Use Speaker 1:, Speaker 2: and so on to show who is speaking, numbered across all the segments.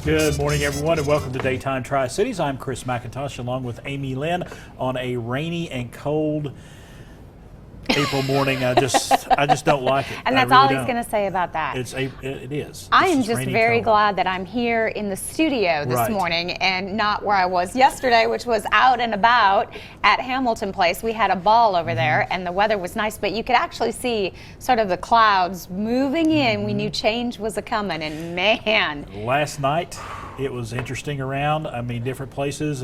Speaker 1: Good morning, everyone, and welcome to Daytime Tri-Cities. I'm Chris McIntosh, along with Amy Lynn, on a rainy and cold April morning. I just don't like it.
Speaker 2: And that's all he's going to say about that.
Speaker 1: It is.
Speaker 2: I am just very glad that I'm here in the studio this morning and not where I was yesterday, which was out and about at Hamilton Place. We had a ball over there, and the weather was nice, but you could actually see sort of the clouds moving in. We knew change was a-coming, and man.
Speaker 1: Last night, it was interesting around. I mean, different places.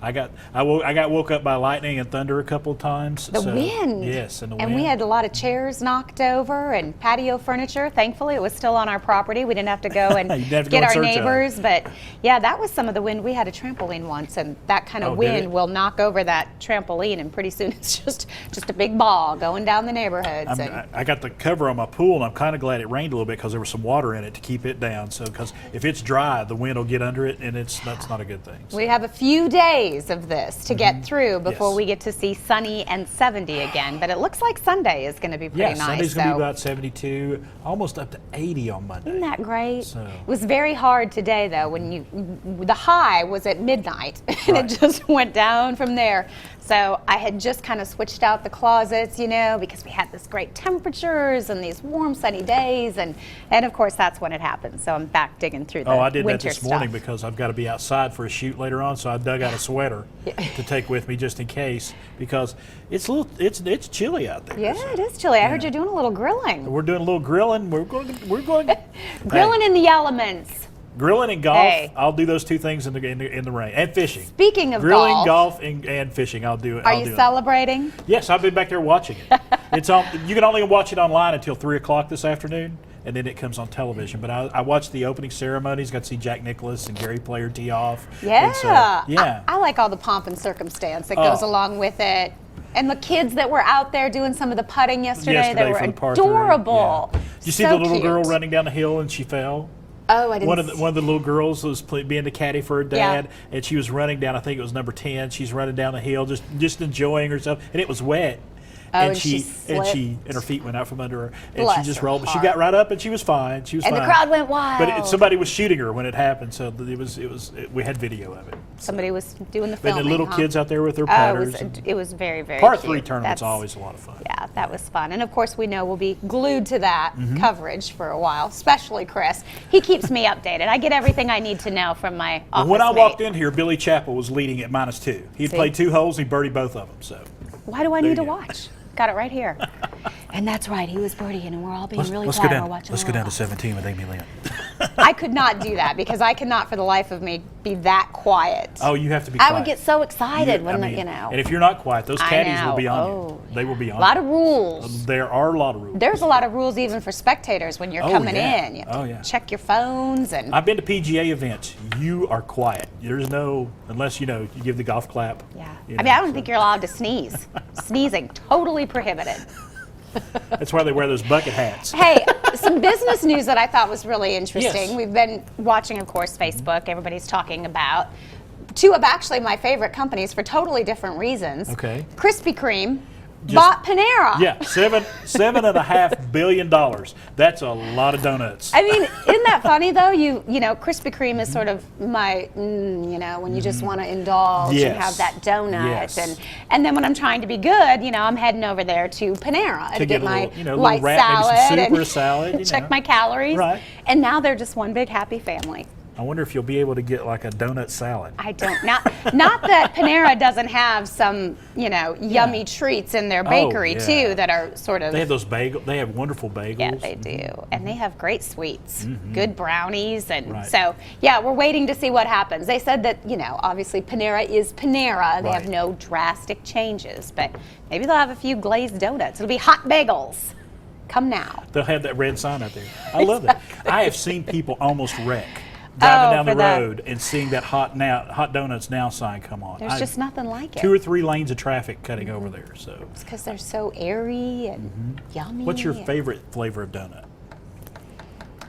Speaker 1: I got woke up by lightning and thunder a couple of times.
Speaker 2: The wind.
Speaker 1: Yes, and the wind.
Speaker 2: And we had a lot of chairs knocked over and patio furniture. Thankfully, it was still on our property. We didn't have to go and get our neighbors. But yeah, that was some of the wind. We had a trampoline once, and that kind of wind will knock over that trampoline, and pretty soon it's just a big ball going down the neighborhoods.
Speaker 1: I got the cover on my pool, and I'm kind of glad it rained a little bit because there was some water in it to keep it down. So, because if it's dry, the wind will get under it, and that's not a good thing. So.
Speaker 2: We have a few days of this to get through before we get to see sunny and 70 again. But it looks like Sunday is going to be pretty nice.
Speaker 1: Sunday's going to be about 72, almost up to 80 on Monday.
Speaker 2: Isn't that great?
Speaker 1: So.
Speaker 2: It was very hard today, though, when the high was at midnight, and it just went down from there. So I had just kind of switched out the closets, because we had this great temperatures and these warm, sunny days, and of course that's when it happened. So I'm back digging through the winter
Speaker 1: I did that this morning
Speaker 2: stuff.
Speaker 1: because I've got to be outside for a shoot later on, so I dug out a sweater to take with me just in case, because it's chilly out there.
Speaker 2: Yeah, it is chilly. I heard you're doing a little grilling.
Speaker 1: We're doing a little grilling. We're going
Speaker 2: grilling in the elements.
Speaker 1: Grilling and golf, I'll do those two things in the rain, and fishing.
Speaker 2: Speaking of
Speaker 1: grilling, golf, and fishing, I'll do it.
Speaker 2: Are you celebrating?
Speaker 1: Yes, I've been back there watching it. It's on. You can only watch it online until 3 o'clock this afternoon, and then it comes on television. But I watched the opening ceremonies. Got to see Jack Nicklaus and Gary Player tee off.
Speaker 2: Yeah,
Speaker 1: so, yeah.
Speaker 2: I like all the pomp and circumstance that goes along with it. And the kids that were out there doing some of the putting yesterday they were adorable.
Speaker 1: Yeah. Did you see the little girl running down the hill and she fell?
Speaker 2: Oh, I didn't.
Speaker 1: One of the little girls was being the caddy for her dad, and she was running down. I think it was number 10. She's running down the hill, just enjoying herself, and it was wet.
Speaker 2: And
Speaker 1: her feet went out from under her, and
Speaker 2: Bless
Speaker 1: she just rolled. But she
Speaker 2: heart.
Speaker 1: got right up, and she was fine. She was fine.
Speaker 2: And the crowd went wild.
Speaker 1: But somebody was shooting her when it happened, so we had video of it.
Speaker 2: Somebody was doing the filming.
Speaker 1: And the little kids out there with their putters.
Speaker 2: It was very, very
Speaker 1: Par
Speaker 2: cute.
Speaker 1: 3 tournaments always a lot of fun.
Speaker 2: Yeah, that was fun. And of course, we know we'll be glued to that coverage for a while, especially Chris. He keeps me updated. I get everything I need to know from my office
Speaker 1: When I
Speaker 2: mate.
Speaker 1: walked in here, Billy Chappell was leading at -2. He'd played 2 holes, he birdied both of them. So
Speaker 2: why do I need to watch? Got it right here. And that's right, he was birdieing, and we're all being really quiet.
Speaker 1: Let's go down to 17 with Amy Lynn.
Speaker 2: I could not do that because I cannot for the life of me be that quiet.
Speaker 1: Oh, you have to be quiet.
Speaker 2: I would get so excited when
Speaker 1: And if you're not quiet, those caddies will be on you. They will be on you.
Speaker 2: A lot of rules.
Speaker 1: There are a lot of rules.
Speaker 2: There's a lot of rules even for spectators when you're coming in. You have to check your phones. And
Speaker 1: I've been to PGA events. You are quiet. There's no, unless you give the golf clap.
Speaker 2: Yeah. I don't think you're allowed to sneeze. Sneezing, totally prohibited.
Speaker 1: That's why they wear those bucket hats.
Speaker 2: Hey, some business news that I thought was really interesting.
Speaker 1: Yes.
Speaker 2: We've been watching, of course, Facebook. Everybody's talking about 2 of actually my favorite companies for totally different reasons.
Speaker 1: Okay.
Speaker 2: Krispy Kreme bought Panera.
Speaker 1: Yeah, $7.5 billion. That's a lot of donuts.
Speaker 2: I mean, isn't that funny though? You know, Krispy Kreme is sort of my, when you just want to indulge and have that donut, and then when I'm trying to be good, I'm heading over there to Panera to get my light salad
Speaker 1: and salad,
Speaker 2: check my calories.
Speaker 1: Right.
Speaker 2: And now they're just one big happy family.
Speaker 1: I wonder if you'll be able to get like a donut salad.
Speaker 2: I don't. Not that Panera doesn't have some, yummy treats in their bakery too that are sort of.
Speaker 1: They have those bagels. They have wonderful bagels.
Speaker 2: Yeah, they do, and they have great sweets, good brownies, and so we're waiting to see what happens. They said that obviously Panera is Panera. They have no drastic changes, but maybe they'll have a few glazed donuts. It'll be hot bagels. Come now.
Speaker 1: They'll have that red sign out there. I love that. I have seen people almost wreck. Driving down the road and seeing that hot donuts now sign come on.
Speaker 2: There's just nothing like it.
Speaker 1: 2 or 3 lanes of traffic cutting over there. So
Speaker 2: it's because they're so airy and yummy.
Speaker 1: What's your favorite flavor of donut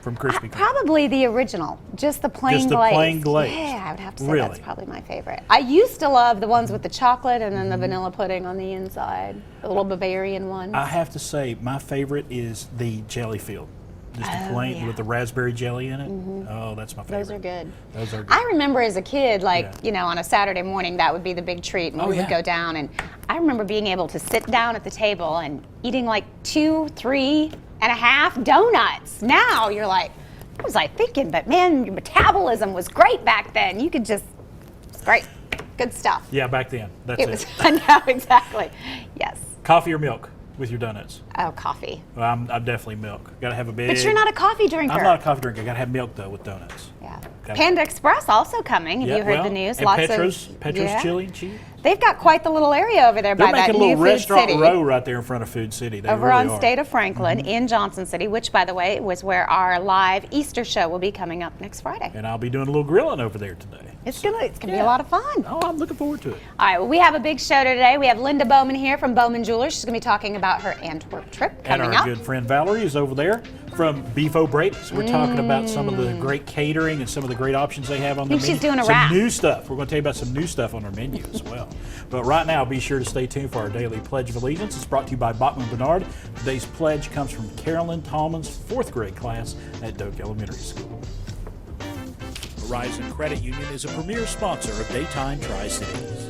Speaker 1: from Krispy Kreme?
Speaker 2: Probably the original, just the plain glaze.
Speaker 1: Plain glaze.
Speaker 2: Yeah, I would have to say that's probably my favorite. I used to love the ones with the chocolate and then the vanilla pudding on the inside, the little Bavarian ones.
Speaker 1: I have to say my favorite is the jelly filled. just a plain with the raspberry jelly in it. Oh, that's my favorite.
Speaker 2: Those are good.
Speaker 1: Those are good.
Speaker 2: I remember as a kid, on a Saturday morning, that would be the big treat, and we would go down. And I remember being able to sit down at the table and eating like 2, 3 and a half donuts. Now you're like, what was I thinking? But man, your metabolism was great back then. You could just, it's great. Good stuff.
Speaker 1: Yeah, back then. That's it.
Speaker 2: It was, I know, exactly. Yes.
Speaker 1: Coffee or milk with your donuts?
Speaker 2: Oh, coffee.
Speaker 1: Well, I'm definitely milk. Got to have a big.
Speaker 2: But you're not a coffee drinker.
Speaker 1: I'm not a coffee drinker. Got to have milk though with donuts.
Speaker 2: Yeah.
Speaker 1: Gotta-
Speaker 2: Panda Express also coming. Have you heard the news?
Speaker 1: And Petro's chili and cheese.
Speaker 2: They've got quite the little area over there
Speaker 1: They're
Speaker 2: by that
Speaker 1: making a
Speaker 2: new
Speaker 1: little
Speaker 2: Food
Speaker 1: restaurant
Speaker 2: City.
Speaker 1: row right there in front of Food City. They
Speaker 2: Over
Speaker 1: really
Speaker 2: on
Speaker 1: are.
Speaker 2: State of Franklin in Johnson City, which, by the way, was where our live Easter show will be coming up next Friday.
Speaker 1: And I'll be doing a little grilling over there today.
Speaker 2: It's gonna be a lot of fun.
Speaker 1: Oh, I'm looking forward to it.
Speaker 2: All right, well, we have a big show today. We have Linda Bowman here from Bowman Jewelers. She's going to be talking about her Antwerp trip
Speaker 1: And
Speaker 2: coming
Speaker 1: our
Speaker 2: up.
Speaker 1: good friend Valerie is over there from Beef O'Brady's. We're talking about some of the great catering and some of the great options they have on their
Speaker 2: I think
Speaker 1: menu.
Speaker 2: she's doing a
Speaker 1: some
Speaker 2: wrap.
Speaker 1: new stuff. We're going to tell you about some new stuff on our menu as well. But right now, be sure to stay tuned for our daily Pledge of Allegiance. It's brought to you by Bachman Bernard. Today's pledge comes from Carolyn Tallman's 4th grade class at Doak Elementary School. Horizon Credit Union is a premier sponsor of Daytime Tri-Cities.